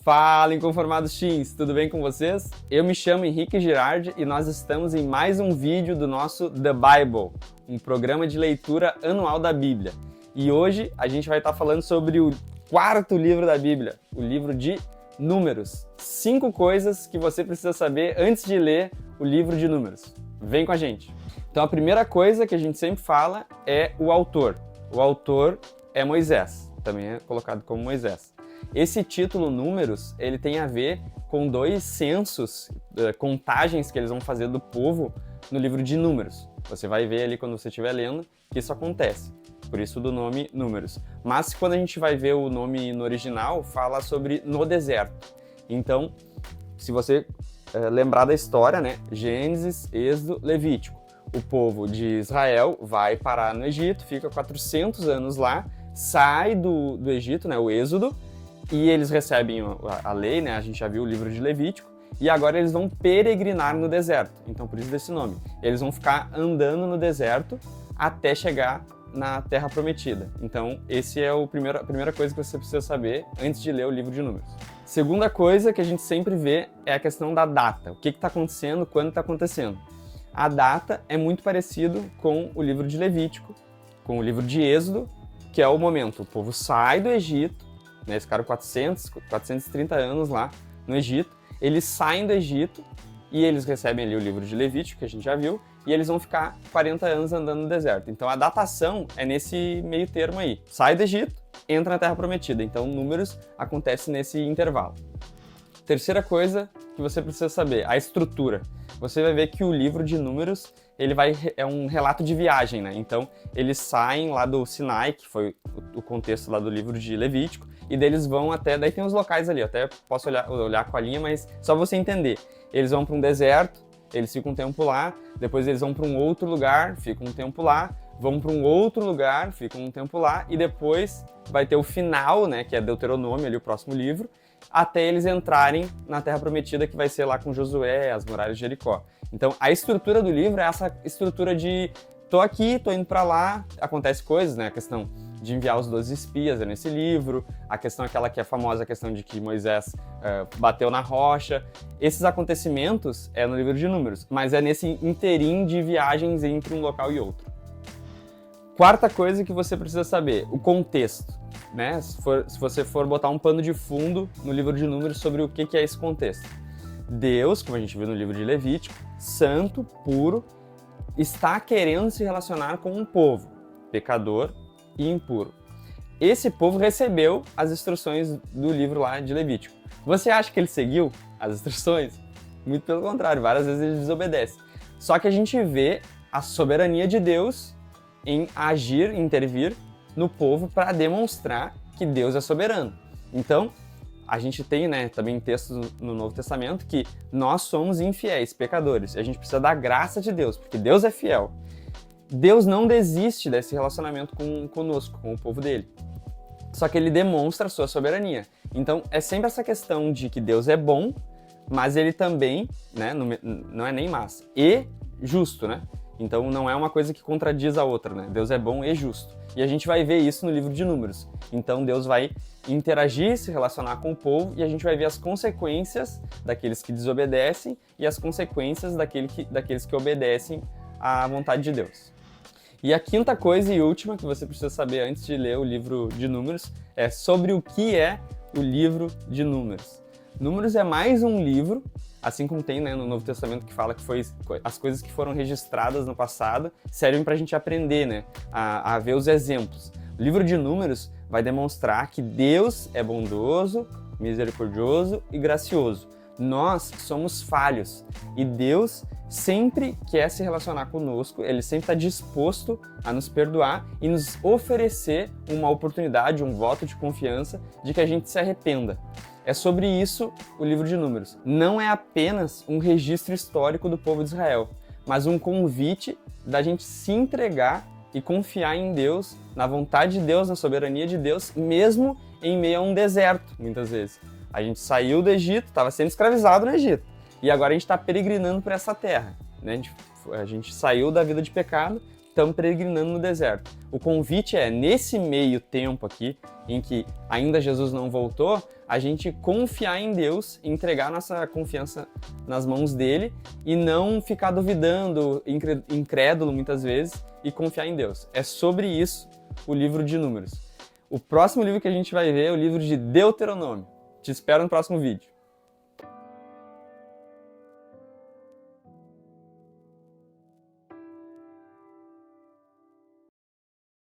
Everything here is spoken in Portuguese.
Fala, inconformados teens, tudo bem com vocês? Eu me chamo Henrique Girardi e nós estamos em mais um vídeo do nosso The Bible, um programa de leitura anual da Bíblia. E hoje a gente vai estar falando sobre o quarto livro da Bíblia, o livro de Números. 5 coisas que você precisa saber antes de ler o livro de Números. Vem com a gente! Então a primeira coisa que a gente sempre fala é o autor. O autor é Moisés, também é colocado como Moisés. Esse título Números, ele tem a ver com 2 censos, contagens que eles vão fazer do povo no livro de Números. Você vai ver ali quando você estiver lendo que isso acontece, por isso do nome Números. Mas quando a gente vai ver o nome no original, fala sobre no deserto. Então, se você lembrar da história, né? Gênesis, Êxodo, Levítico. O povo de Israel vai parar no Egito, fica 400 anos lá, sai do Egito, né? O Êxodo, e eles recebem a lei, né? A gente já viu o livro de Levítico, e agora eles vão peregrinar no deserto. Então, por isso desse nome. Eles vão ficar andando no deserto até chegar na Terra Prometida. Então, esse é a primeira coisa que você precisa saber antes de ler o livro de Números. Segunda coisa que a gente sempre vê é a questão da data. O que está acontecendo, quando está acontecendo. A data é muito parecido com o livro de Levítico, com o livro de Êxodo, que é o momento. O povo sai do Egito, né, eles ficaram 430 anos lá no Egito, eles saem do Egito e eles recebem ali o livro de Levítico, que a gente já viu, e eles vão ficar 40 anos andando no deserto. Então a datação é nesse meio termo aí. Sai do Egito, entra na Terra Prometida. Então Números acontece nesse intervalo. Terceira coisa que você precisa saber, a estrutura. Você vai ver que o livro de Números é um relato de viagem, né? Então eles saem lá do Sinai, que foi o contexto lá do livro de Levítico, e daí eles vão até, daí tem os locais ali, até posso olhar com a linha, mas só você entender. Eles vão para um deserto, eles ficam um tempo lá, depois eles vão para um outro lugar, ficam um tempo lá, vão para um outro lugar, ficam um tempo lá, e depois vai ter o final, né, que é Deuteronômio, ali o próximo livro, até eles entrarem na Terra Prometida, que vai ser lá com Josué, as muralhas de Jericó. Então, a estrutura do livro é essa estrutura de tô aqui, tô indo para lá, acontece coisas, né, a questão de enviar os 12 espias é nesse livro, a questão aquela que é famosa, a questão de que Moisés bateu na rocha. Esses acontecimentos é no livro de Números, mas é nesse interim de viagens entre um local e outro. Quarta coisa que você precisa saber, o contexto, né? Se você for botar um pano de fundo no livro de Números sobre o que é esse contexto. Deus, como a gente viu no livro de Levítico, santo, puro, está querendo se relacionar com um povo pecador e impuro. Esse povo recebeu as instruções do livro lá de Levítico. Você acha que ele seguiu as instruções? Muito pelo contrário, várias vezes ele desobedece. Só que a gente vê a soberania de Deus em agir, intervir no povo para demonstrar que Deus é soberano. Então, a gente tem, né, também textos no Novo Testamento que nós somos infiéis, pecadores, e a gente precisa da graça de Deus, porque Deus é fiel. Deus não desiste desse relacionamento conosco, com o povo dele. Só que ele demonstra a sua soberania. Então, é sempre essa questão de que Deus é bom, mas ele também, né, não é nem mas, e justo, né? Então, não é uma coisa que contradiz a outra, né? Deus é bom e justo. E a gente vai ver isso no livro de Números. Então, Deus vai interagir, se relacionar com o povo, e a gente vai ver as consequências daqueles que desobedecem e as consequências daqueles que obedecem à vontade de Deus. E a quinta coisa e última que você precisa saber antes de ler o livro de Números é sobre o que é o livro de Números. Números é mais um livro, assim como tem, né, no Novo Testamento, que fala que as coisas que foram registradas no passado servem para a gente aprender, né, a ver os exemplos. O livro de Números vai demonstrar que Deus é bondoso, misericordioso e gracioso. Nós somos falhos e Deus sempre quer se relacionar conosco, ele sempre está disposto a nos perdoar e nos oferecer uma oportunidade, um voto de confiança de que a gente se arrependa. É sobre isso o livro de Números. Não é apenas um registro histórico do povo de Israel, mas um convite da gente se entregar e confiar em Deus, na vontade de Deus, na soberania de Deus, mesmo em meio a um deserto, muitas vezes. A gente saiu do Egito, estava sendo escravizado no Egito, e agora a gente está peregrinando por essa terra, né? A gente saiu da vida de pecado, estamos peregrinando no deserto. O convite é, nesse meio tempo aqui, em que ainda Jesus não voltou, a gente confiar em Deus, entregar nossa confiança nas mãos dele e não ficar duvidando, incrédulo muitas vezes, e confiar em Deus. É sobre isso o livro de Números. O próximo livro que a gente vai ver é o livro de Deuteronômio. Te espero no próximo vídeo.